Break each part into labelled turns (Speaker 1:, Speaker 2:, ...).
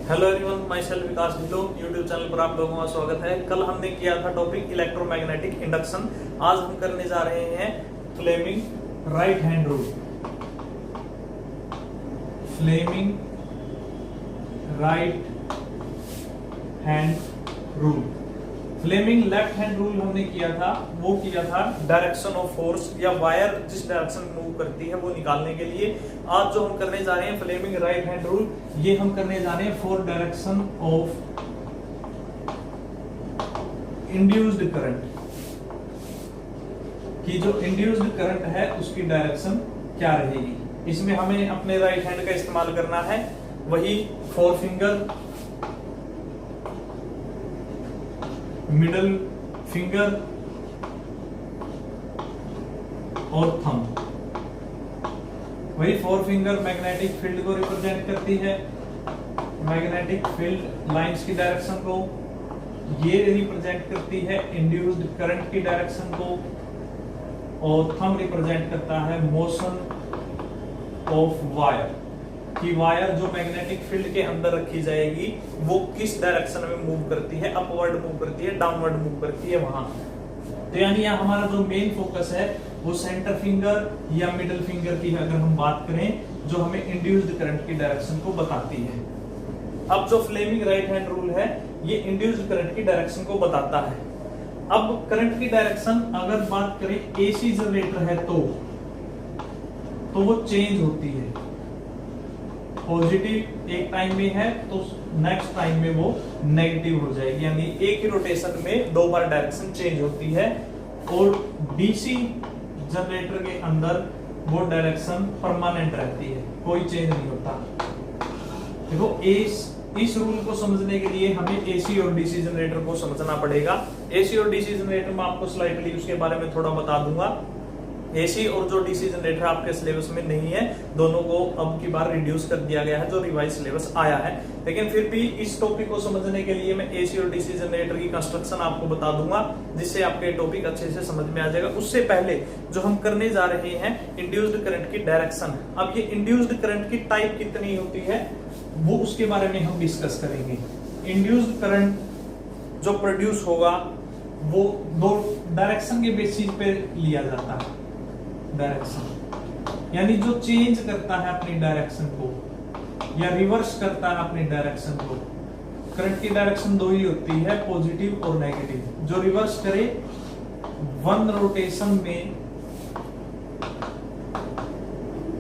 Speaker 1: Hello everyone, my self Vikas Dhillon. YouTube channel पर आप लोगों का स्वागत है। कल हमने किया था टॉपिक इलेक्ट्रोमैग्नेटिक इंडक्शन। आज हम करने जा रहे हैं Fleming right hand rule. Fleming right hand rule. Fleming left hand rule हमने किया था, वो किया था डायरेक्शन ऑफ फोर्स या वायर जिस डायरेक्शन में मूव करती है वो निकालने के लिए। आज जो हम करने जा रहे हैं फ्लेमिंग राइट हैंड रूल, ये हम करने जा रहे हैं for direction of induced current, कि जो इंड्यूस्ड करंट है उसकी डायरेक्शन क्या रहेगी। इसमें हमें अपने राइट हैंड का इस्तेमाल करना है, वही फोर फिंगर, मिडल फिंगर और थंब। वही फोर फिंगर मैग्नेटिक फील्ड को रिप्रेजेंट करती है, मैग्नेटिक फील्ड लाइंस की डायरेक्शन को। ये रिप्रेजेंट करती है इंड्यूस्ड करंट की डायरेक्शन को, और थंब रिप्रेजेंट करता है मोशन ऑफ वायर, कि वायर जो मैग्नेटिक फील्ड के अंदर रखी जाएगी वो किस डायरेक्शन में मूव करती है, अपवर्ड मूव करती है, डाउनवर्ड मूव करती है वहां। तो यानी यहाँ हमारा जो मेन फोकस है वो सेंटर फिंगर या मिडिल फिंगर की अगर हम बात करें, जो हमें इंड्यूस्ड करंट की डायरेक्शन को बताती है। अब जो फ्लेमिंग राइट हैंड रूल है ये इंड्यूस्ड करंट की डायरेक्शन को बताता है। अब करंट की डायरेक्शन अगर बात करें एसी जनरेटर है तो वो चेंज होती है। पॉजिटिव एक टाइम में है तो नेक्स्ट टाइम में वो नेगेटिव हो जाएगी, यानी एक ही रोटेशन में दो बार डायरेक्शन चेंज होती है। और डीसी जनरेटर के अंदर वो डायरेक्शन परमानेंट रहती है, कोई चेंज नहीं होता। देखो इस रूल को समझने के लिए हमें एसी और डीसी जनरेटर को समझना पड़ेगा। एसी और डीसी जनरेटर में आपको स्लाइडली उसके बारे में थोड़ा बता दूंगा। एसी और जो डीसी जनरेटर आपके सिलेबस में नहीं है, दोनों को अब की बार रिड्यूस कर दिया गया है जो रिवाइज सिलेबस आया है। लेकिन फिर भी इस टॉपिक को समझने के लिए मैं एसी और डीसी जनरेटर की कंस्ट्रक्शन आपको बता दूंगा, जिससे आपके टॉपिक अच्छे से समझ में आ जाएगा। उससे पहले जो हम करने जा रहे हैं इंड्यूस्ड करंट की डायरेक्शन। अब ये इंड्यूस्ड करंट की टाइप कितनी होती है वो उसके बारे में हम डिस्कस करेंगे। इंड्यूस्ड करंट जो प्रोड्यूस होगा वो दो डायरेक्शन के बेसिस पे लिया जाता है। डायरेक्शन यानी जो चेंज करता है अपनी डायरेक्शन को या रिवर्स करता है अपनी डायरेक्शन को। करंट की डायरेक्शन दो ही होती है, पॉजिटिव और नेगेटिव। जो रिवर्स करे वन रोटेशन में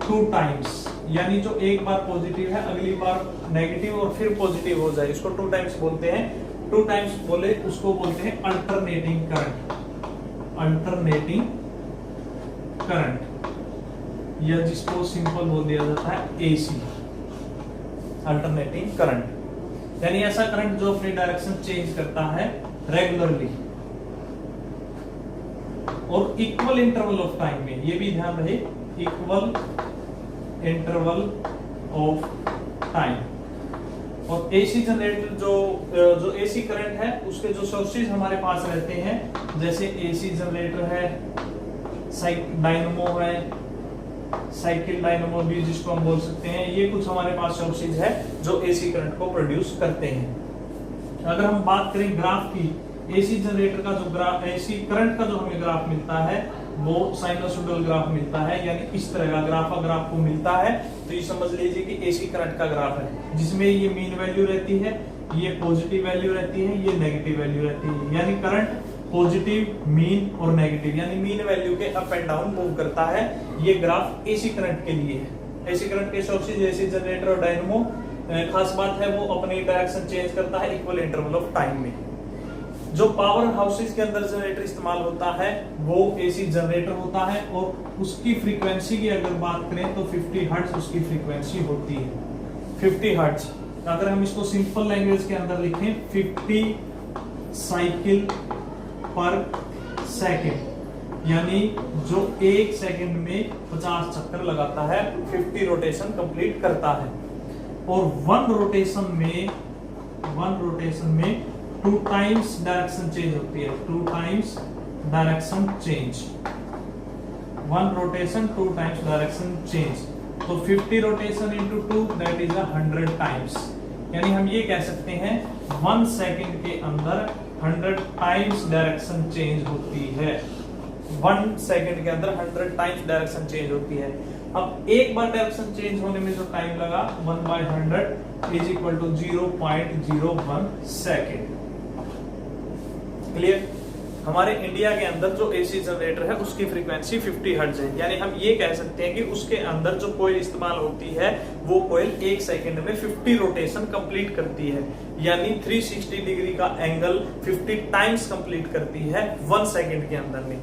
Speaker 1: टू टाइम्स, यानी जो एक बार पॉजिटिव है अगली बार नेगेटिव और फिर पॉजिटिव हो जाए, इसको टू टाइम्स बोलते हैं। टू टाइम्स बोले उसको बोलते हैं अल्टरनेटिंग करंट। अल्टरनेटिंग करंट, या जिसको सिंपल बोल दिया जाता है एसी, अल्टरनेटिंग करंट। यानी ऐसा करंट जो अपनी डायरेक्शन चेंज करता है रेगुलरली और इक्वल इंटरवल ऑफ टाइम में। ये भी ध्यान रहे, इक्वल इंटरवल ऑफ टाइम। और एसी जनरेटर जो एसी करंट है उसके जो सोर्सेज हमारे पास रहते हैं, जैसे एसी जनरेटर है, डायनमो है, साइकिल डायनमो भी जिसको हम बोल सकते हैं, ये कुछ हमारे पास सोर्सेज है जो एसी करंट को प्रोड्यूस करते हैं। अगर हम बात करें ग्राफ की, एसी जनरेटर का जो ग्राफ, एसी करंट का जो हमें ग्राफ मिलता है वो साइनसोइडल ग्राफ मिलता है, यानी इस तरह का ग्राफ अगर आपको मिलता है तो ये समझ लीजिए कि एसी करंट का ग्राफ है, जिसमें ये मीन वैल्यू रहती है, ये पॉजिटिव वैल्यू रहती है, ये नेगेटिव वैल्यू रहती है। यानी करंट पॉजिटिव, मीन और नेगेटिव, यानी मीन वैल्यू के अप एंड डाउन मूव करता है। ये ग्राफ एसी करंट के लिए है। एसी करंट के सोर्सेज एसी जनरेटर और डायनमो, खास बात है वो अपनी डायरेक्शन चेंज करता है इक्वल इंटरवल ऑफ टाइम में। जो पावर हाउसेज के अंदर जनरेटर इस्तेमाल होता है वो एसी जनरेटर होता है, और उसकी फ्रीक्वेंसी की अगर बात करें तो 50 हर्ट्ज उसकी फ्रीक्वेंसी होती है। 50 हर्ट्ज अगर हम इसको सिंपल लैंग्वेज के अंदर लिखें, 50 साइकिल पर सेकेंड, यानी जो एक सेकंड में 50 चक्कर लगाता है, 50 रोटेशन कंप्लीट करता है। और वन रोटेशन में टू टाइम्स डायरेक्शन चेंज होती है, two times direction change. One rotation two times direction change, तो 50 rotation into 2 that is 100 times. यानी हम ये कह सकते हैं 1 सेकंड के अंदर 100 टाइम्स डायरेक्शन चेंज होती है। 1 सेकंड के अंदर 100 टाइम्स डायरेक्शन चेंज होती है। अब एक बार डायरेक्शन चेंज होने में जो टाइम लगा 1/100 is equal to 0.01 second. Clear? हमारे इंडिया के अंदर जो एसी जनरेटर है उसकी फ्रीक्वेंसी 50 हर्ट्ज है, यानी हम ये कह सकते हैं कि उसके अंदर जो कोयल इस्तेमाल होती है वो कोयल 1 सेकंड में 50 रोटेशन कंप्लीट करती है, यानी 360 डिग्री का एंगल 50 टाइम्स कंप्लीट करती है 1 सेकंड के अंदर में।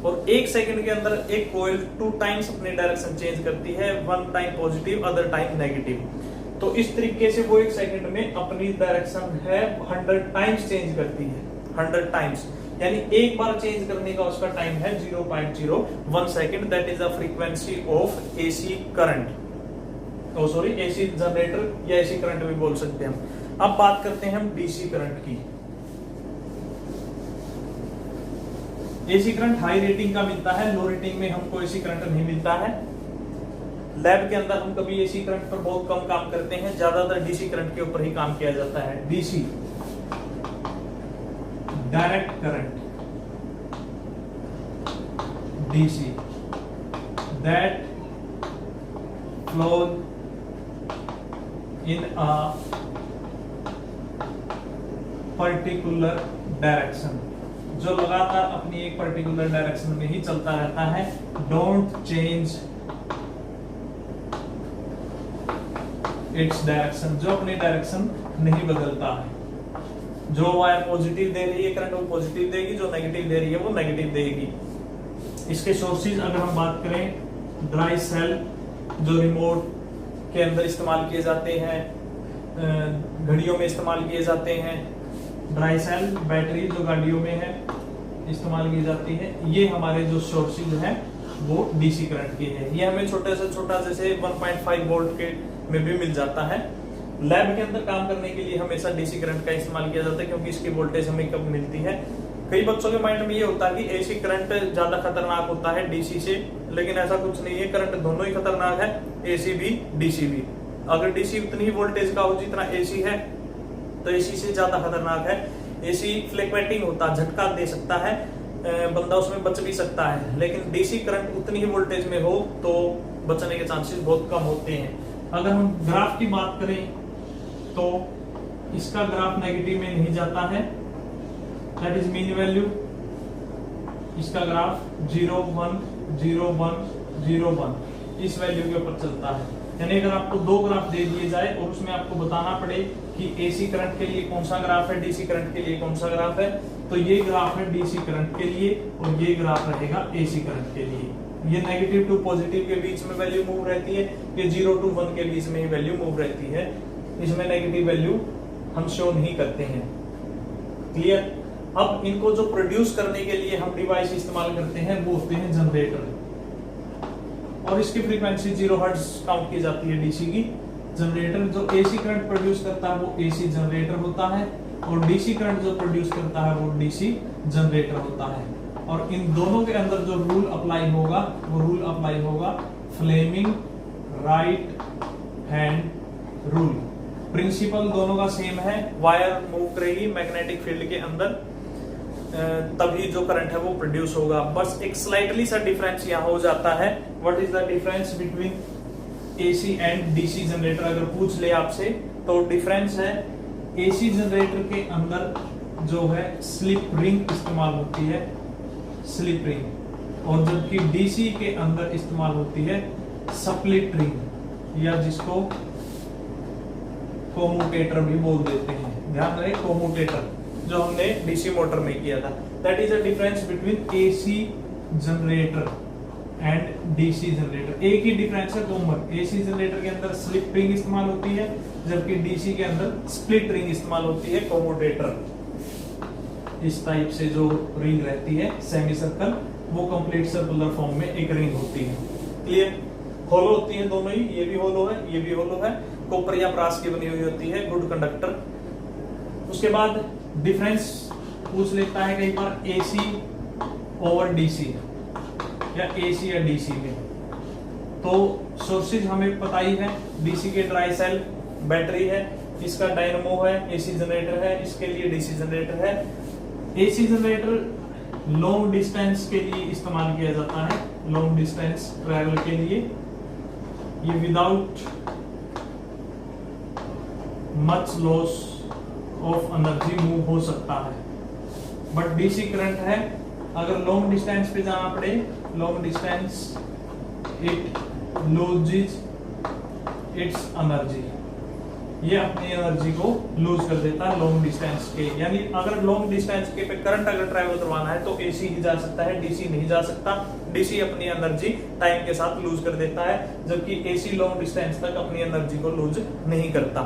Speaker 1: और 1 सेकंड के अंदर एक कोयल 2 टाइम्स अपनी डायरेक्शन चेंज करती है, 1 time positive other time negative. तो इस तरीके से वो 1 सेकंड में अपनी डायरेक्शन है 100 टाइम्स चेंज करती है, 100 टाइम्स, यानी एक बार चेंज करने का उसका टाइम है 0.01 second. That is the frequency of AC current. Oh sorry, AC generator या एसी करंट भी बोल सकते हैं हम। अब बात करते हैं हम डीसी करंट की। एसी करंट हाई रेटिंग का मिलता है, लो रेटिंग में हमको एसी करंट नहीं मिलता है। लैब के अंदर हम कभी एसी करंट पर बहुत कम काम करते हैं, ज्यादातर डीसी करंट के ऊपर ही काम किया जाता है। DC direct current, DC that flows in a particular direction, जो लगातार अपनी एक पर्टिकुलर डायरेक्शन में ही चलता रहता है। डोंट चेंज इट्स डायरेक्शन, जो अपनी डायरेक्शन नहीं बदलता है। जो वायर पॉजिटिव दे रही है करंट वो पॉजिटिव देगी, जो नेगेटिव दे रही है वो नेगेटिव देगी। इसके सोर्सेज अगर हम बात करें, ड्राई सेल जो रिमोट के अंदर इस्तेमाल किए जाते हैं, घड़ियों में इस्तेमाल किए जाते हैं, ड्राई सेल बैटरी जो गाड़ियों में है इस्तेमाल की जाती है, ये हमारे जो सोर्सेज हैं वो डीसी करंट के हैं। ये हमें छोटे से छोटा जैसे 1.5 वोल्ट के में भी मिल जाता है। लैब के अंदर काम करने के लिए हमेशा डीसी करंट का इस्तेमाल किया जाता है, क्योंकि इसकी वोल्टेज हमें कम मिलती है। कई बच्चों के माइंड में ये होता है कि एसी करंट ज्यादा खतरनाक होता है डीसी से, लेकिन ऐसा कुछ नहीं है। करंट दोनों ही खतरनाक है, एसी भी डीसी भी। अगर डीसी उतनी ही वोल्टेज का हो जितना एसी है, तो एसी से ज्यादा खतरनाक है। एसी फ्लैक्चुएटिंग होता है, झटका दे सकता है, बंदा उसमें बच भी सकता है, लेकिन डीसी करंट उतनी ही वोल्टेज में हो तो बचने के चांसेस बहुत कम होते हैं। अगर हम ग्राफ की बात करें तो इसका ग्राफ नेगेटिव में नहीं जाता है, दैट इज मीन वैल्यू। इसका ग्राफ 0 1 0 1 0 1 इस वैल्यू के ऊपर चलता है। यानी अगर आपको 2 ग्राफ दे दिए जाए और उसमें आपको बताना पड़े कि एसी करंट के लिए कौन सा ग्राफ है, डीसी करंट के लिए कौन सा ग्राफ है, तो ये ग्राफ है डीसी करंट के लिए और ये ग्राफ रहेगा एसी करंट के लिए। ये नेगेटिव टू पॉजिटिव के बीच में वैल्यू मूव रहती है, ये 0 to 1 के बीच में ही वैल्यू मूव रहती है। इसमें नेगेटिव वैल्यू हम शो नहीं करते हैं। क्लियर? अब इनको जो प्रोड्यूस करने के लिए हम डिवाइस इस्तेमाल करते हैं वो होते हैं जनरेटर, और इसकी फ्रीक्वेंसी 0 हर्ट्ज काउंट की जाती है डीसी की। जनरेटर जो एसी करंट प्रोड्यूस करता है वो एसी जनरेटर होता है, और डीसी करंट जो प्रोड्यूस करता है वो डीसी जनरेटर होता है। और इन दोनों के अंदर जो रूल अप्लाई होगा वो रूल अप्लाई होगा Fleming right hand rule. Principle दोनों का सेम है, वायर मूव करेगी मैग्नेटिक फील्ड के अंदर, तभी जो करंट है वो प्रोड्यूस होगा। बस एक स्लाइटली सा डिफरेंस यहाँ हो जाता है। What is the difference between AC and DC generator अगर पूछ ले आपसे, तो डिफरेंस है एसी जनरेटर के अंदर जो है स्लिप रिंग इस्तेमाल होती है, स्लिप रिंग, और जबकि डीसी के अंदर इस्तेमाल होती है स्प्लिट रिंग, या जिसको कोम्यूटेटर भी बोल देते हैं। ध्यान रहे, कोम्यूटेटर जो हमने डीसी मोटर में किया था। That is the difference between AC generator and DC generator. एक ही डिफरेंस है कॉमन, एसी जनरेटर के अंदर स्लिप रिंग इस्तेमाल होती है, जबकि डीसी के अंदर स्प्लिट रिंग इस्तेमाल होती है, कोम्यूटेटर। इस टाइप से जो रिंग रहती है सेमी सर्कल, वो कंप्लीट सर्कुलर फॉर्म में एक रिंग होती है। क्लियर? होलो होती है दोनों ही, ये भी होलो है, ये भी होलो है, कॉपर या ब्रास की बनी हुई होती है, गुड कंडक्टर। उसके बाद डिफरेंस पूछ लेता है कई बार एसी ओवर डीसी या एसी या डीसी में। तो सोर्सेज हमें पता ही है, डीसी के ड्राई सेल बैटरी है, इसका डायनमो है, एसी जनरेटर है, इसके लिए डीसी जनरेटर है। एसी जनरेटर लॉन्ग डिस्टेंस के लिए इस्तेमाल किया जाता है, लॉन्ग डिस्टेंस ट्रैवल के लिए। ये without much loss of energy move हो सकता है। बट डीसी करंट है, अगर लॉन्ग डिस्टेंस पे जाना पड़े, long distance it loses it's energy, ये अपनी एनर्जी को लूज कर देता है लॉन्ग डिस्टेंस के। यानी अगर लॉन्ग डिस्टेंस के पे करंट अगर ट्रैवल करवाना है तो एसी ही जा सकता है, डीसी नहीं जा सकता। डीसी अपनी एनर्जी टाइम के साथ लूज कर देता है, जबकि एसी लॉन्ग डिस्टेंस तक अपनी एनर्जी को लूज नहीं करता।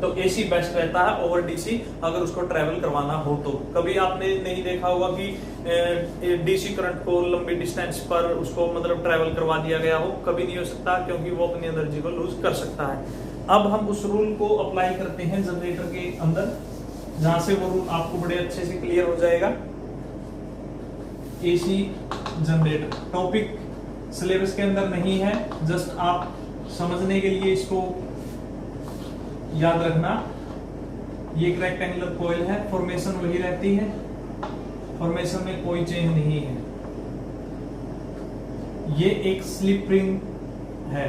Speaker 1: तो एसी बेस्ट रहता है ओवर डीसी अगर उसको ट्रैवल करवाना हो तो। कभी आपने नहीं देखा होगा कि डीसी करंट को लंबी डिस्टेंस पर उसको मतलब ट्रैवल करवा दिया गया हो, कभी नहीं हो सकता, क्योंकि वो अपनी एनर्जी को लूज कर सकता है। अब हम उस रूल को अप्लाई करते हैं जनरेटर के अंदर, जहां से वो रूल आपको बड़े अच्छे से क्लियर हो जाएगा। एसी जनरेटर टॉपिक सिलेबस के अंदर नहीं है, जस्ट आप समझने के लिए इसको याद रखना। ये एक रेक्टेंगुलर कॉइल है, फॉर्मेशन वही रहती है, फॉर्मेशन में कोई चेंज नहीं है। ये एक स्लिप रिंग है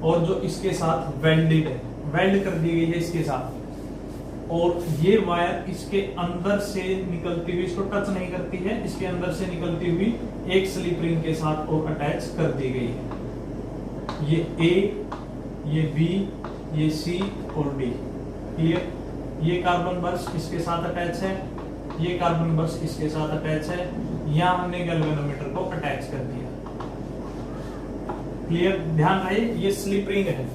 Speaker 1: और जो इसके साथ वेल्डेड है, वेल्ड कर दी गई है इसके साथ, और ये वायर इसके अंदर से निकलती हुई, इसको टच नहीं करती है, इसके अंदर से निकलती हुई एक स्लिप रिंग के साथ और अटैच कर दी गई है। ये ए, ये बी, ये सी और डी, क्लियर। ये कार्बन बर्स इसके साथ अटैच है, ये कार्बन बर्स इसके साथ अटैच है, यहां हमने गैल्वेनोमीटर को अटैच कर दिया, क्लियर। ध्यान रहे ये स्लिप रिंग है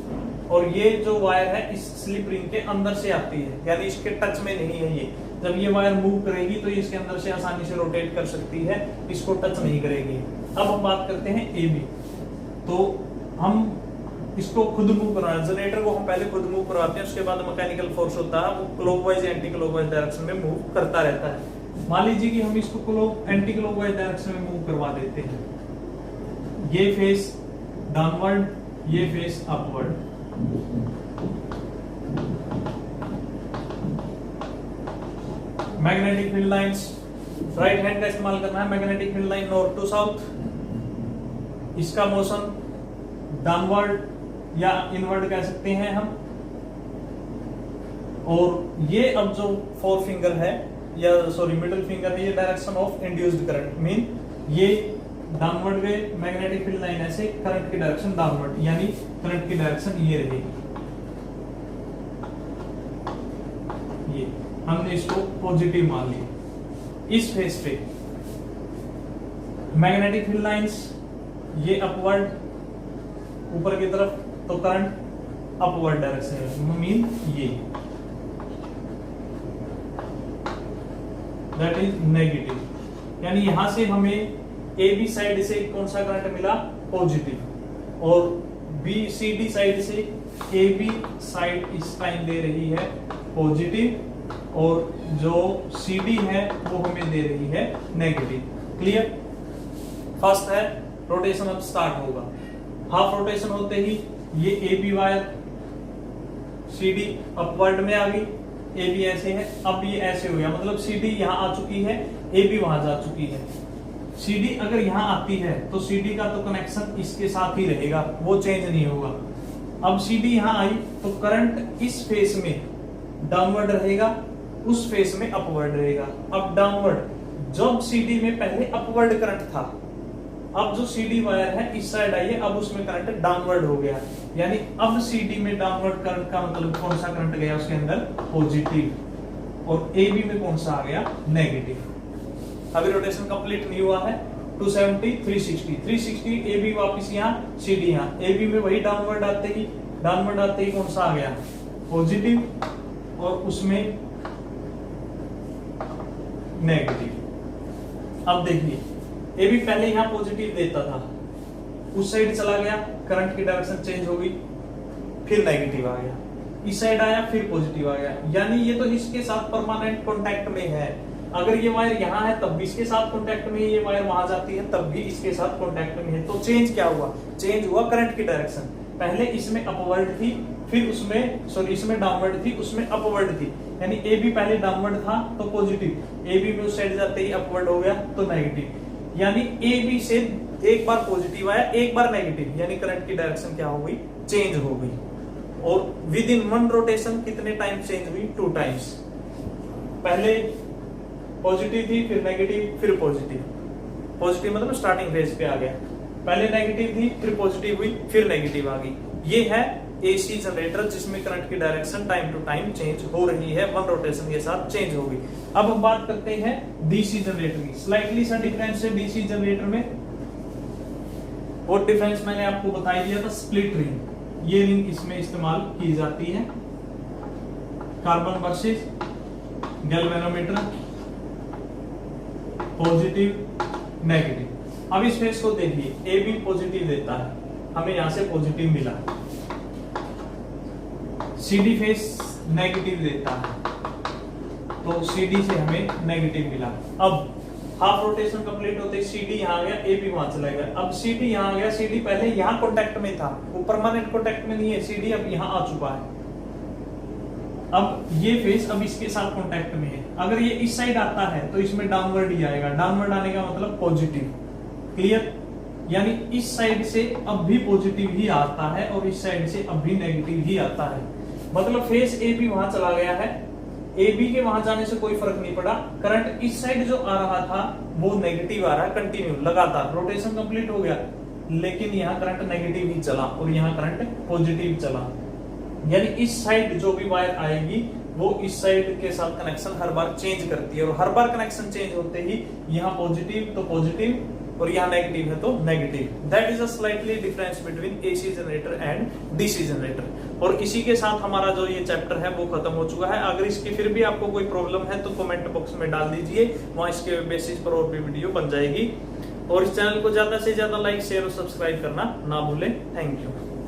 Speaker 1: और ये जो वायर है इस स्लिप रिंग के अंदर से आती है, यानी इसके टच में नहीं है ये। जब ये वायर मूव करेगी तो ये इसके अंदर से आसानी से रोटेट कर सकती है, इसको टच नहीं करेगी। अब हम बात करते हैं ए बी। तो हम इसको खुद मूव करवाना, जनरेटर को हम पहले खुद मूव करवाते हैं, उसके बाद मैकेनिकल फोर्स होता है वो क्लॉकवाइज एंटी क्लॉकवाइज डायरेक्शन में मूव करता रहता है। मान लीजिए कि हम इसको एंटी क्लॉकवाइज डायरेक्शन में मूव करवा देते हैं, ये फेस डाउनवर्ड, ये face upward. Magnetic field lines, right hand का इस्तेमाल करना है। Magnetic field line north to south, इसका मोशन डाउनवर्ड या इनवर्ड कह सकते हैं हम। और ये अब जो फोर फिंगर है या सॉरी मिडिल फिंगर है, ये direction of induced current, mean ये डाउनवर्ड वे मैग्नेटिक फील्ड लाइन ऐसे, करंट की डायरेक्शन डाउनवर्ड, यानी करंट की डायरेक्शन ये रहेगी। ये हमने इसको पॉजिटिव मान लिया। इस फेस पे मैग्नेटिक फील्ड लाइंस ये अपवर्ड ऊपर की तरफ, तो करंट अपवर्ड डायरेक्शन है, मीन ये दैट इज नेगेटिव। यानी यहां से हमें ए बी साइड से कौन सा करंट मिला, पॉजिटिव, और बी सी डी साइड से ए बी साइड इस टाइम दे रही है पॉजिटिव, और जो सी डी है वो हमें दे रही है नेगेटिव, क्लियर। फर्स्ट है रोटेशन अब स्टार्ट होगा, हाफ रोटेशन होते ही ये A B wire C D upward में आ गई, ए बी ऐसे है, अब ये ऐसे हो गया, मतलब सी डी यहां आ चुकी है, ए बी वहां जा चुकी है। सीडी अगर यहां आती है तो सीडी का तो कनेक्शन इसके साथ ही रहेगा, वो चेंज नहीं होगा। अब सीडी यहां आई तो करंट इस फेस में डाउनवर्ड रहेगा, उस फेस में अपवर्ड रहेगा। अब डाउनवर्ड, जब सीडी में पहले अपवर्ड करंट था, अब जो सीडी वायर है इस साइड आई है, अब उसमें करंट डाउनवर्ड हो गया, यानी अब सीडी में डाउनवर्ड करंट का मतलब कौन सा करंट गया उसके अंदर, पॉजिटिव, और एबी में कौन सा आ गया, नेगेटिव। अभी रोटेशन कंप्लीट नहीं हुआ है, 270 360 एबी वापस यहाँ, सीडी यहाँ, एबी में वही डाउनवर्ड आते ही कौन सा आ गया, पॉजिटिव, और उसमें नेगेटिव। अब देखिए एबी पहले यहाँ पॉजिटिव देता था, उस साइड चला गया, करंट की डायरेक्शन चेंज हो गई, फिर नेगेटिव आ गया, इस साइड आया फिर पॉजिटिव आ गया, यानी ये तो इसके साथ परमानेंट कांटेक्ट में है। अगर ये वायर यहाँ है तब भी इसके साथ कांटेक्ट में है, ये वायर वहां जाती है तब भी इसके साथ कांटेक्ट में है। तो चेंज क्या हुआ, चेंज हुआ करंट की डायरेक्शन। पहले इसमें अपवर्ड थी, फिर उसमें सॉरी इसमें डाउनवर्ड थी, उसमें अपवर्ड थी, यानी ए बी पहले डाउनवर्ड था तो पॉजिटिव, ए बी में उस साइड जाते ही अपवर्ड हो गया तो नेगेटिव, यानी ए बी से एक बार पॉजिटिव आया एक बार नेगेटिव, यानी करंट की डायरेक्शन क्या हो गई, चेंज हो गई। और विद इन वन रोटेशन कितने टाइम चेंज हुई, 2 टाइम्स, पहले पॉजिटिव थी फिर नेगेटिव फिर पॉजिटिव, पॉजिटिव मतलब स्टार्टिंग फेज पे आ गया, पहले नेगेटिव थी फिर पॉजिटिव हुई फिर नेगेटिव आ गई। ये है एसी जनरेटर जिसमें करंट की direction time to time change हो रही है, वन रोटेशन के साथ चेंज हो गई। अब हम बात करते हैं डीसी जनरेटर की। स्लाइटली सा डिफरेंस है डीसी जनरेटर में, और डिफरेंस मैंने आपको बताई दिया था, स्प्लिट रिंग, ये रिंग इसमें इस्तेमाल की जाती है, carbon versus galvanometer, positive negative. अब इस फेस को देखिए, ए बी पॉजिटिव देता है, हमें यहां से पॉजिटिव मिला, सीडी फेस नेगेटिव देता है तो सीडी से हमें नेगेटिव मिला। अब हाफ रोटेशन कंप्लीट होते सीडी यहां गया, ए बी वहां चला गया, अब सीडी यहां गया, सीडी पहले यहां कांटेक्ट में था, वो परमानेंट कांटेक्ट में नहीं है, सीडी अब यहां आ चुका है। अब ये फेस अब इसके साथ कांटेक्ट में है, अगर ये इस साइड आता है तो इसमें डाउनवर्ड ही आएगा, डाउनवर्ड आने का मतलब पॉजिटिव, क्लियर, यानी इस साइड से अब भी पॉजिटिव ही आता है और इस साइड से अब भी नेगेटिव ही आता है, मतलब फेस ए बी वहां चला गया है, ए बी के वहां जाने से कोई फर्क नहीं पड़ा, करंट इस साइड जो आ रहा था वो नेगेटिव आ रहा है, कंटिन्यू लगातार रोटेशन कंप्लीट हो गया, लेकिन यहाँ करंट नेगेटिव ही चला और यहाँ करंट पॉजिटिव चला, यानी इस साइड जो भी वायर आएगी वो इस साइड के साथ कनेक्शन हर बार चेंज करती है, और हर बार कनेक्शन चेंज होते ही यहाँ पॉजिटिव तो पॉजिटिव और यहाँ नेगेटिव है तो negative. That is a slightly difference between AC generator and DC generator. और इसी के साथ हमारा जो ये चैप्टर है वो खत्म हो चुका है। अगर इसकी फिर भी आपको कोई प्रॉब्लम है तो कमेंट बॉक्स में डाल दीजिए, वहां इसके बेसिस पर और भी वीडियो बन जाएगी। और इस चैनल को ज्यादा से ज्यादा लाइक शेयर और सब्सक्राइब करना ना भूलें। Thank you.